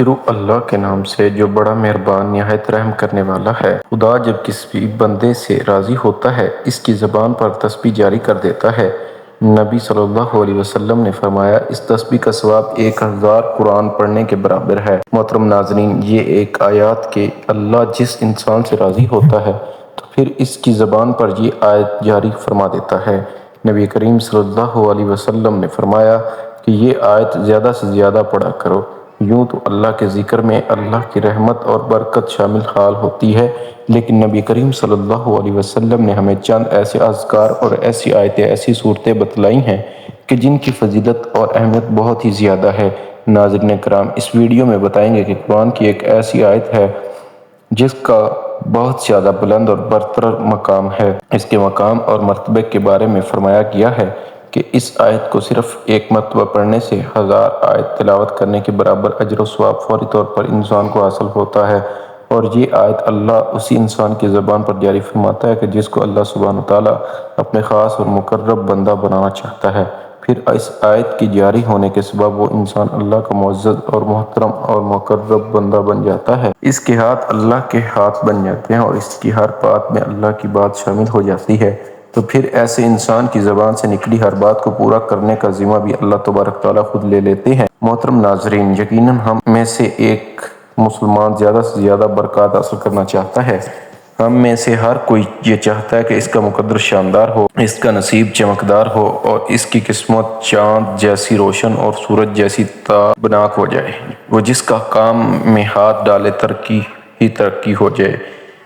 شروع اللہ کے نام سے جو بڑا مہربان نہایت رحم کرنے والا ہے۔ خدا جب کسی بندے سے راضی ہوتا ہے اس کی زبان پر تسبیح جاری کر دیتا ہے۔ نبی صلی اللہ علیہ وسلم نے فرمایا اس تسبیح کا ثواب 1000 قرآن پڑھنے کے برابر ہے۔ محترم ناظرین، یہ ایک آیات کہ اللہ جس انسان سے راضی ہوتا ہے تو پھر اس کی زبان پر یہ آیت جاری فرما دیتا ہے۔ نبی کریم صلی اللہ علیہ وسلم نے فرمایا کہ یہ آیت زیادہ سے زیادہ پڑھا کرو۔ یوں تو اللہ کے ذکر میں اللہ کی رحمت اور برکت شامل حال ہوتی ہے، لیکن نبی کریم صلی اللہ علیہ وسلم نے ہمیں چند ایسے اذکار اور ایسی آیتیں، ایسی صورتیں بتلائی ہیں کہ جن کی فضیلت اور اہمیت بہت ہی زیادہ ہے۔ ناظرین کرام، اس ویڈیو میں بتائیں گے کہ قرآن کی ایک ایسی آیت ہے جس کا بہت زیادہ بلند اور برتر مقام ہے۔ اس کے مقام اور مرتبے کے بارے میں فرمایا گیا ہے کہ اس آیت کو صرف ایک مرتبہ پڑھنے سے 1000 آیت تلاوت کرنے کے برابر اجر و ثواب فوری طور پر انسان کو حاصل ہوتا ہے، اور یہ آیت اللہ اسی انسان کی زبان پر جاری فرماتا ہے کہ جس کو اللہ سبحانہ وتعالیٰ اپنے خاص اور مقرب بندہ بنانا چاہتا ہے۔ پھر اس آیت کی جاری ہونے کے سبب وہ انسان اللہ کا معزز اور محترم اور مقرب بندہ بن جاتا ہے۔ اس کے ہاتھ اللہ کے ہاتھ بن جاتے ہیں اور اس کی ہر بات میں اللہ کی بات شامل ہو جاتی ہے، تو پھر ایسے انسان کی زبان سے نکلی ہر بات کو پورا کرنے کا ذمہ بھی اللہ تبارک تعالیٰ خود لے لیتے ہیں۔ محترم ناظرین، یقیناً ہم میں سے ایک مسلمان زیادہ سے زیادہ برکات حاصل کرنا چاہتا ہے۔ ہم میں سے ہر کوئی یہ چاہتا ہے کہ اس کا مقدر شاندار ہو، اس کا نصیب چمکدار ہو اور اس کی قسمت چاند جیسی روشن اور سورج جیسی تابناک ہو جائے۔ وہ جس کا کام میں ہاتھ ڈالے ترقی ہی ترقی ہو جائے،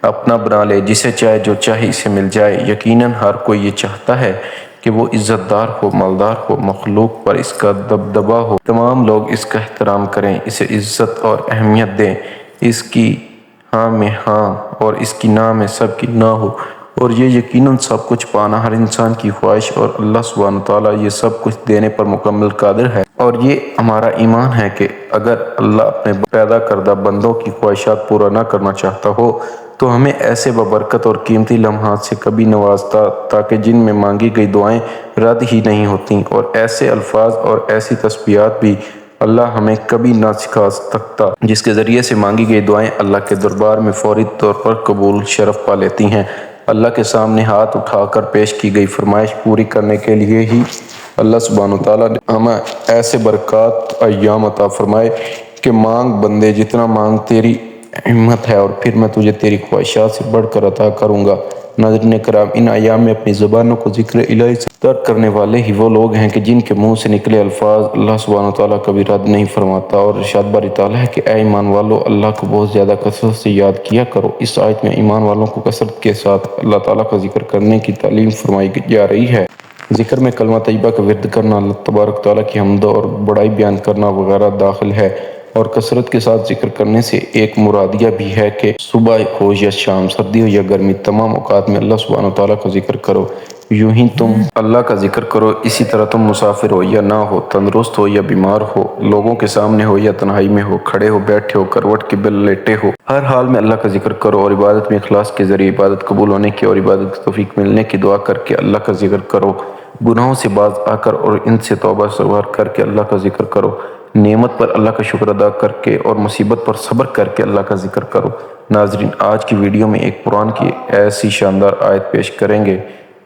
اپنا بنا لے، جسے چاہے جو چاہے اسے مل جائے۔ یقیناً ہر کوئی یہ چاہتا ہے کہ وہ عزت دار ہو، مالدار ہو، مخلوق پر اس کا دبدبہ ہو، تمام لوگ اس کا احترام کریں، اسے عزت اور اہمیت دیں، اس کی ہاں میں ہاں اور اس کی نہ میں سب کی نہ ہو، اور یہ یقیناً سب کچھ پانا ہر انسان کی خواہش، اور اللہ سبحانہ تعالیٰ یہ سب کچھ دینے پر مکمل قادر ہے۔ اور یہ ہمارا ایمان ہے کہ اگر اللہ اپنے پیدا کردہ بندوں کی خواہشات پورا نہ کرنا چاہتا ہو تو ہمیں ایسے ببرکت اور قیمتی لمحات سے کبھی نوازتا تاکہ جن میں مانگی گئی دعائیں رد ہی نہیں ہوتیں، اور ایسے الفاظ اور ایسی تسبیحات بھی اللہ ہمیں کبھی نہ سکھا سکتا جس کے ذریعے سے مانگی گئی دعائیں اللہ کے دربار میں فوری طور پر قبول شرف پا لیتی ہیں۔ اللہ کے سامنے ہاتھ اٹھا کر پیش کی گئی فرمائش پوری کرنے کے لیے ہی اللہ سبحانہ وتعالیٰ نے ہمیں ایسے برکات ایام عطا فرمائے کہ مانگ بندے جتنا مانگ تیری ہمت ہے، اور پھر میں تجھے تیری خواہشات سے بڑھ کر عطا کروں گا۔ ناظرین کرام، ان ایام میں اپنی زبانوں کو ذکر الہی سے ترک کرنے والے ہی وہ لوگ ہیں کہ جن کے منہ سے نکلے الفاظ اللہ سبحانہ وتعالیٰ کبھی رد نہیں فرماتا، اور ارشاد باری تعالیٰ ہے کہ اے ایمان والو، اللہ کو بہت زیادہ کثرت سے یاد کیا کرو۔ اس آیت میں ایمان والوں کو کثرت کے ساتھ اللہ تعالیٰ کا ذکر کرنے کی تعلیم فرمائی جا رہی ہے۔ ذکر میں کلمہ طیبہ کا ورد کرنا، اللہ تبارک تعالیٰ کی حمد اور بڑائی بیان کرنا وغیرہ داخل ہے، اور کثرت کے ساتھ ذکر کرنے سے ایک مرادیہ بھی ہے کہ صبح ہو یا شام، سردی ہو یا گرمی، تمام اوقات میں اللہ سبحانہ تعالیٰ کا ذکر کرو۔ یوں ہی تم اللہ کا ذکر کرو، اسی طرح تم مسافر ہو یا نہ ہو، تندرست ہو یا بیمار ہو، لوگوں کے سامنے ہو یا تنہائی میں ہو، کھڑے ہو بیٹھے ہو، کروٹ کے بل لیٹے ہو، ہر حال میں اللہ کا ذکر کرو، اور عبادت میں اخلاص کے ذریعے عبادت قبول ہونے کی اور عبادت کی توفیق ملنے کی دعا کر کے اللہ کا ذکر کرو۔ گناہوں سے باز آ کر اور ان سے توبہ استغفار کر کے اللہ کا ذکر کرو۔ نعمت پر اللہ کا شکر ادا کر کے اور مصیبت پر صبر کر کے اللہ کا ذکر کرو۔ ناظرین، آج کی ویڈیو میں ایک قرآن کی ایسی شاندار آیت پیش کریں گے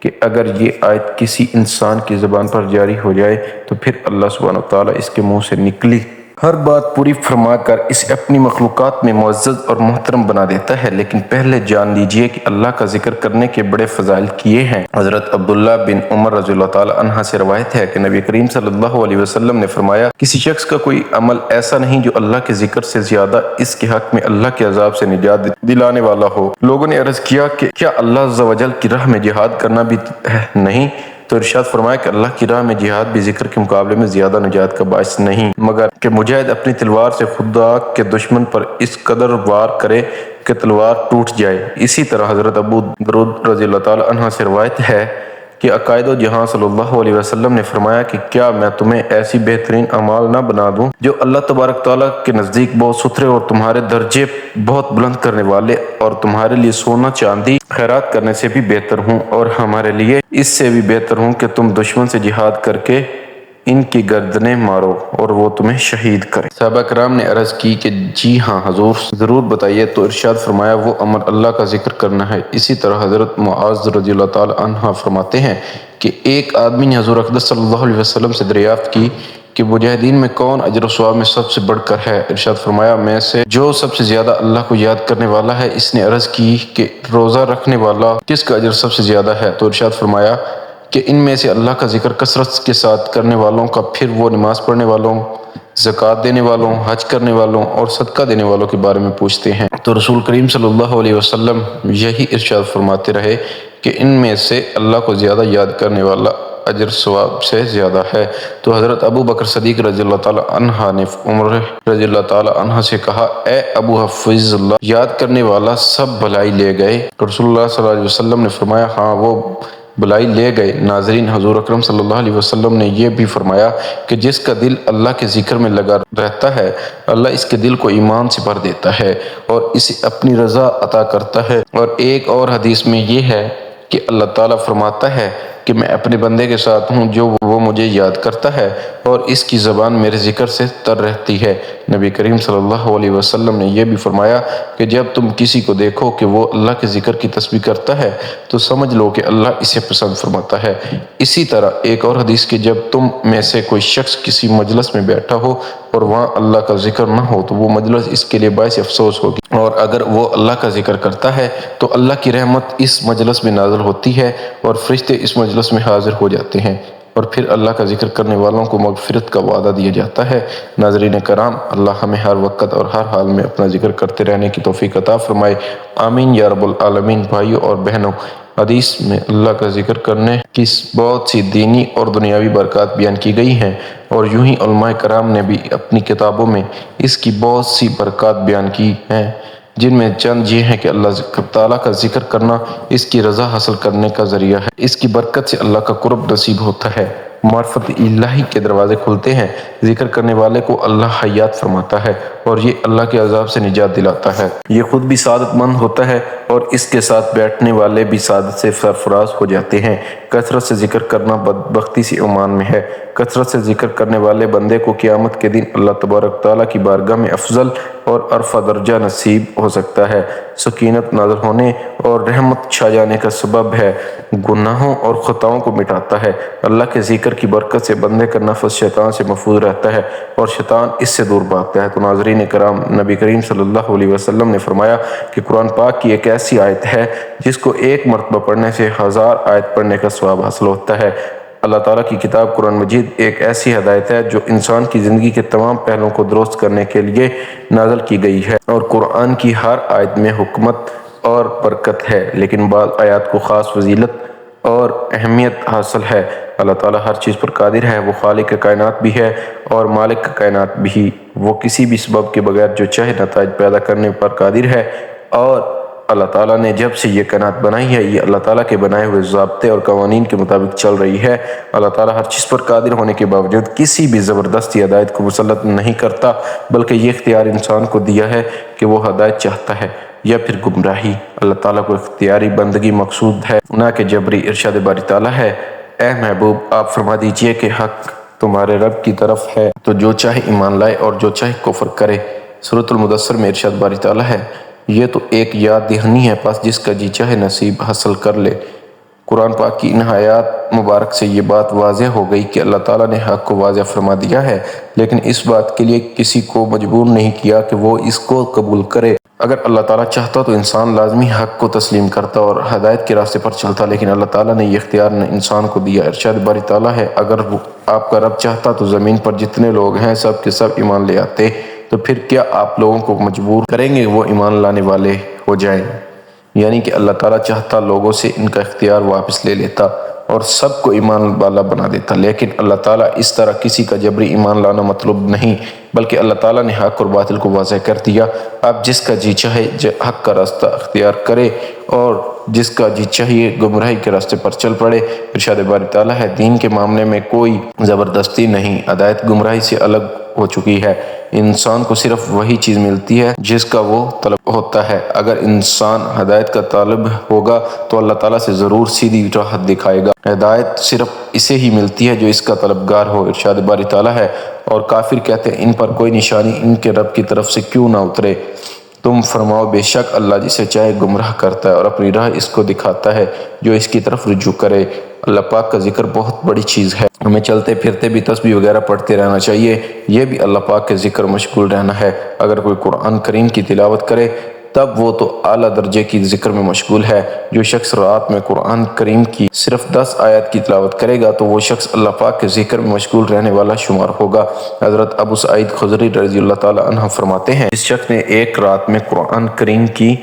کہ اگر یہ آیت کسی انسان کی زبان پر جاری ہو جائے تو پھر اللہ سبحانہ وتعالیٰ اس کے منہ سے نکلی ہر بات پوری فرما کر اسے اپنی مخلوقات میں معزز اور محترم بنا دیتا ہے۔ لیکن پہلے جان لیجئے کہ اللہ کا ذکر کرنے کے بڑے فضائل کیے ہیں۔ حضرت عبداللہ بن عمر رضی اللہ تعالیٰ عنہ سے روایت ہے کہ نبی کریم صلی اللہ علیہ وسلم نے فرمایا، کسی شخص کا کوئی عمل ایسا نہیں جو اللہ کے ذکر سے زیادہ اس کے حق میں اللہ کے عذاب سے نجات دلانے والا ہو۔ لوگوں نے عرض کیا کہ کیا اللہ عز و جل کی راہ میں جہاد کرنا بھی نہیں؟ تو ارشاد فرمایا کہ اللہ کی راہ میں جہاد بھی ذکر کے مقابلے میں زیادہ نجات کا باعث نہیں، مگر کہ مجاہد اپنی تلوار سے خدا کے دشمن پر اس قدر وار کرے کہ تلوار ٹوٹ جائے۔ اسی طرح حضرت ابو درود رضی اللہ تعالیٰ عنہ سے روایت ہے کہ عقائد و جہاں صلی اللہ علیہ وسلم نے فرمایا کہ کیا میں تمہیں ایسی بہترین اعمال نہ بنا دوں جو اللہ تبارک تعالیٰ کے نزدیک بہت ستھرے اور تمہارے درجے بہت بلند کرنے والے، اور تمہارے لیے سونا چاندی خیرات کرنے سے بھی بہتر ہوں، اور ہمارے لیے اس سے بھی بہتر ہوں کہ تم دشمن سے جہاد کر کے ان کی گردنیں مارو اور وہ تمہیں شہید کریں۔ صحابہ کرام نے عرض کی کہ جی ہاں حضور، ضرور بتائیے۔ تو ارشاد فرمایا وہ عمل اللہ کا ذکر کرنا ہے۔ اسی طرح حضرت معاذ رضی اللہ تعالی عنہ فرماتے ہیں کہ ایک آدمی نے حضور اقدس صلی اللہ علیہ وسلم سے دریافت کی کہ مجاہدین میں کون اجر و ثواب میں سب سے بڑھ کر ہے؟ ارشاد فرمایا میں سے جو سب سے زیادہ اللہ کو یاد کرنے والا ہے۔ اس نے عرض کی کہ روزہ رکھنے والا کس کا اجر سب سے زیادہ ہے؟ تو ارشاد فرمایا کہ ان میں سے اللہ کا ذکر کثرت کے ساتھ کرنے والوں کا، پھر وہ نماز پڑھنے والوں، زکوٰۃ دینے والوں، حج کرنے والوں اور صدقہ دینے والوں کے بارے میں پوچھتے ہیں۔ تو رسول کریم صلی اللہ علیہ وسلم یہی ارشاد فرماتے رہے کہ ان میں سے اللہ کو زیادہ یاد کرنے والا اجر ثواب سے زیادہ ہے۔ تو حضرت ابو بکر صدیق رضی اللہ تعالی عنہ نے عمر رضی اللہ تعالی عنہ سے کہا اے ابو حفظ اللہ، یاد کرنے والا سب بھلائی لے گئے؟ رسول اللہ صلی اللہ علیہ وسلم نے فرمایا ہاں وہ بھلائی لے گئے۔ ناظرین، حضور اکرم صلی اللہ علیہ وسلم نے یہ بھی فرمایا کہ جس کا دل اللہ کے ذکر میں لگا رہتا ہے، اللہ اس کے دل کو ایمان سے بھر دیتا ہے اور اسے اپنی رضا عطا کرتا ہے۔ اور ایک اور حدیث میں یہ ہے کہ اللہ تعالیٰ فرماتا ہے کہ میں اپنے بندے کے ساتھ ہوں جو وہ مجھے یاد کرتا ہے اور اس کی زبان میرے ذکر سے تر رہتی ہے۔ نبی کریم صلی اللہ علیہ وسلم نے یہ بھی فرمایا کہ جب تم کسی کو دیکھو کہ وہ اللہ کے ذکر کی تسبیح کرتا ہے تو سمجھ لو کہ اللہ اسے پسند فرماتا ہے۔ اسی طرح ایک اور حدیث کہ جب تم میں سے کوئی شخص کسی مجلس میں بیٹھا ہو اور وہاں اللہ کا ذکر نہ ہو تو وہ مجلس اس کے لیے باعث افسوس ہوگی، اور اگر وہ اللہ کا ذکر کرتا ہے تو اللہ کی رحمت اس مجلس میں نازل ہوتی ہے اور فرشتے اس مجلس میں حاضر ہو جاتے ہیں، اور پھر اللہ کا ذکر کرنے والوں کو مغفرت کا وعدہ دیا جاتا ہے۔ ناظرین کرام، اللہ ہمیں ہر وقت اور ہر حال میں اپنا ذکر کرتے رہنے کی توفیق عطا فرمائے، آمین یا رب العالمین۔ بھائیوں اور بہنوں، حدیث میں اللہ کا ذکر کرنے کی بہت سی دینی اور دنیاوی برکات بیان کی گئی ہیں، اور یوں ہی علماء کرام نے بھی اپنی کتابوں میں اس کی بہت سی برکات بیان کی ہیں، جن میں چند یہ ہیں کہ اللہ تعالیٰ کا ذکر کرنا اس کی رضا حاصل کرنے کا ذریعہ ہے، اس کی برکت سے اللہ کا قرب نصیب ہوتا ہے، معرفت الہی کے دروازے کھلتے ہیں، ذکر کرنے والے کو اللہ حیات فرماتا ہے اور یہ اللہ کے عذاب سے نجات دلاتا ہے، یہ خود بھی سعادت مند ہوتا ہے اور اس کے ساتھ بیٹھنے والے بھی سعادت سے سرفراز ہو جاتے ہیں۔ کثرت سے ذکر کرنا بدبختی سے ایمان میں ہے۔ کثرت سے ذکر کرنے والے بندے کو قیامت کے دن اللہ تبارک تعالیٰ کی بارگاہ میں افضل اور عرفہ درجہ نصیب ہو سکتا ہے، سکینت نازل ہونے اور رحمت چھا جانے کا سبب ہے، گناہوں اور خطاؤں کو مٹاتا ہے۔ اللہ کے ذکر کی برکت سے بندے کا نفس شیطان سے محفوظ رہتا ہے اور شیطان اس سے دور بھاگتا ہے۔ تو ناظرین کرام، نبی کریم صلی اللہ علیہ وسلم نے فرمایا کہ قرآن پاک کی ایک ایسی آیت ہے جس کو ایک مرتبہ پڑھنے سے 1000 آیت پڑھنے کا ثواب حاصل ہوتا ہے۔ اللہ تعالیٰ کی کتاب قرآن مجید ایک ایسی ہدایت ہے جو انسان کی زندگی کے تمام پہلوؤں کو درست کرنے کے لیے نازل کی گئی ہے، اور قرآن کی ہر آیت میں حکمت اور برکت ہے، لیکن بعض آیات کو خاص فضیلت اور اہمیت حاصل ہے۔ اللہ تعالیٰ ہر چیز پر قادر ہے، وہ خالق کائنات بھی ہے اور مالک کائنات بھی، وہ کسی بھی سبب کے بغیر جو چاہے نتائج پیدا کرنے پر قادر ہے، اور اللہ تعالیٰ نے جب سے یہ کائنات بنائی ہے یہ اللہ تعالیٰ کے بنائے ہوئے ضابطے اور قوانین کے مطابق چل رہی ہے۔ اللہ تعالیٰ ہر چیز پر قادر ہونے کے باوجود کسی بھی زبردستی ہدایت کو مسلط نہیں کرتا، بلکہ یہ اختیار انسان کو دیا ہے کہ وہ ہدایت چاہتا ہے یا پھر گمراہی۔ اللہ تعالیٰ کو اختیاری بندگی مقصود ہے، نہ کہ جبری۔ ارشاد باری تعالیٰ ہے اے محبوب آپ فرما دیجئے کہ حق تمہارے رب کی طرف ہے، تو جو چاہے ایمان لائے اور جو چاہے کفر کرے۔ سورۃ المدثر میں ارشاد باری تعالیٰ ہے یہ تو ایک یاد دہانی ہے، پس جس کا جی چاہے نصیب حاصل کر لے۔ قرآن پاک کی ان آیات مبارک سے یہ بات واضح ہو گئی کہ اللہ تعالیٰ نے حق کو واضح فرما دیا ہے، لیکن اس بات کے لیے کسی کو مجبور نہیں کیا کہ وہ اس کو قبول کرے۔ اگر اللہ تعالیٰ چاہتا تو انسان لازمی حق کو تسلیم کرتا اور ہدایت کے راستے پر چلتا، لیکن اللہ تعالیٰ نے یہ اختیار انسان کو دیا۔ ارشاد باری تعالیٰ ہے اگر آپ کا رب چاہتا تو زمین پر جتنے لوگ ہیں سب کے سب ایمان لے آتے، تو پھر کیا آپ لوگوں کو مجبور کریں گے وہ ایمان لانے والے ہو جائیں؟ یعنی کہ اللہ تعالیٰ چاہتا لوگوں سے ان کا اختیار واپس لے لیتا اور سب کو ایمان والا بنا دیتا، لیکن اللہ تعالیٰ اس طرح کسی کا جبری ایمان لانا مطلوب نہیں، بلکہ اللہ تعالیٰ نے حق اور باطل کو واضح کر دیا۔ اب جس کا جی چاہے حق کا راستہ اختیار کرے اور جس کا جی چاہیے گمراہی کے راستے پر چل پڑے۔ ارشاد باری تعالیٰ ہے دین کے معاملے میں کوئی زبردستی نہیں، ہدایت گمراہی سے الگ ہو چکی ہے۔ انسان کو صرف وہی چیز ملتی ہے جس کا وہ طلب ہوتا ہے۔ اگر انسان ہدایت کا طالب ہوگا تو اللہ تعالیٰ سے ضرور سیدھی راہ دکھائے گا۔ ہدایت صرف اسے ہی ملتی ہے جو اس کا طلبگار ہو۔ ارشاد باری تعالیٰ ہے، اور کافر کہتے ہیں ان پر کوئی نشانی ان کے رب کی طرف سے کیوں نہ اترے۔ تم فرماؤ بے شک اللہ جسے چاہے گمراہ کرتا ہے اور اپنی راہ اس کو دکھاتا ہے جو اس کی طرف رجوع کرے۔ اللہ پاک کا ذکر بہت بڑی چیز ہے۔ ہمیں چلتے پھرتے بھی تسبیح وغیرہ پڑھتے رہنا چاہیے۔ یہ بھی اللہ پاک کے ذکر مشغول رہنا ہے۔ اگر کوئی قرآن کریم کی تلاوت کرے تب وہ تو اعلیٰ درجے کی ذکر میں مشغول ہے۔ جو شخص رات میں قرآن کریم کی صرف 10 آیات کی تلاوت کرے گا تو وہ شخص اللہ پاک کے ذکر میں مشغول رہنے والا شمار ہوگا۔ حضرت ابو سعید خدری رضی اللہ تعالیٰ عنہ فرماتے ہیں، جس شخص نے ایک رات میں قرآن کریم کی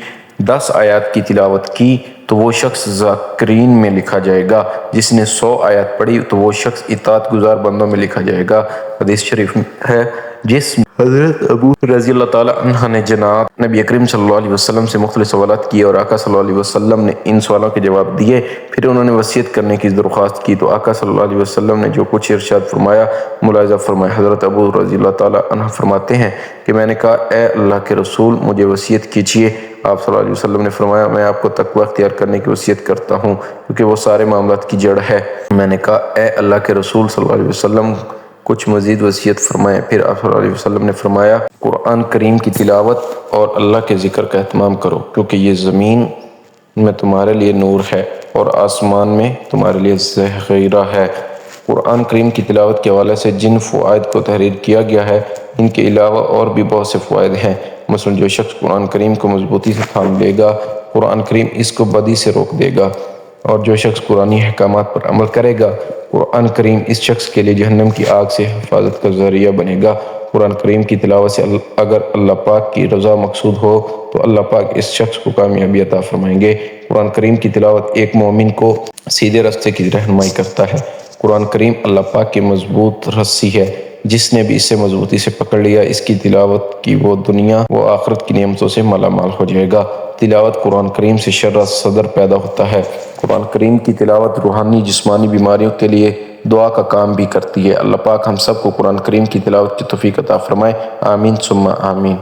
10 آیات کی تلاوت کی تو وہ شخص ذاکرین میں لکھا جائے گا۔ جس نے 100 آیات پڑھی تو وہ شخص اطاعت گزار بندوں میں لکھا جائے گا۔ حدیث شریف ہے جس میں حضرت ابو رضی اللہ تعالیٰ عنہ نے جناب نبی اکرم صلی اللہ علیہ وسلم سے مختلف سوالات کیے اور آقا صلی اللہ علیہ وسلم نے ان سوالوں کے جواب دیے۔ پھر انہوں نے وصیت کرنے کی درخواست کی تو آقا صلی اللہ علیہ وسلم نے جو کچھ ارشاد فرمایا ملاحظہ فرمایا۔ حضرت ابو رضی اللہ تعالیٰ عنہ فرماتے ہیں کہ میں نے کہا اے اللہ کے رسول مجھے وصیت کیجیے۔ آپ صلی اللہ علیہ وسلم نے فرمایا میں آپ کو تقوی اختیار کرنے کی وصیت کرتا ہوں کیونکہ وہ سارے معاملات کی جڑ ہے۔ میں نے کہا اے اللہ کے رسول صلی اللہ علیہ وسلم کچھ مزید وصیت فرمائیں۔ پھر آپ صلی اللہ علیہ وسلم نے فرمایا قرآن کریم کی تلاوت اور اللہ کے ذکر کا اہتمام کرو کیونکہ یہ زمین میں تمہارے لیے نور ہے اور آسمان میں تمہارے لیے ذخیرہ ہے۔ قرآن کریم کی تلاوت کے حوالے سے جن فوائد کو تحریر کیا گیا ہے ان کے علاوہ اور بھی بہت سے فوائد ہیں۔ مثلا جو شخص قرآن کریم کو مضبوطی سے تھام لے گا قرآن کریم اس کو بدی سے روک دے گا، اور جو شخص قرآنی احکامات پر عمل کرے گا قرآن کریم اس شخص کے لیے جہنم کی آگ سے حفاظت کا ذریعہ بنے گا۔ قرآن کریم کی تلاوت سے اگر اللہ پاک کی رضا مقصود ہو تو اللہ پاک اس شخص کو کامیابی عطا فرمائیں گے۔ قرآن کریم کی تلاوت ایک مومن کو سیدھے راستے کی رہنمائی کرتا ہے۔ قرآن کریم اللہ پاک کی مضبوط رسی ہے، جس نے بھی اسے مضبوطی سے پکڑ لیا اس کی تلاوت کی وہ دنیا و آخرت کی نعمتوں سے مالا مال ہو جائے گا۔ تلاوت قرآن کریم سے شرح صدر پیدا ہوتا ہے۔ قرآن کریم کی تلاوت روحانی جسمانی بیماریوں کے لیے دعا کا کام بھی کرتی ہے۔ اللہ پاک ہم سب کو قرآن کریم کی تلاوت کی توفیق عطا فرمائے، آمین ثم آمین۔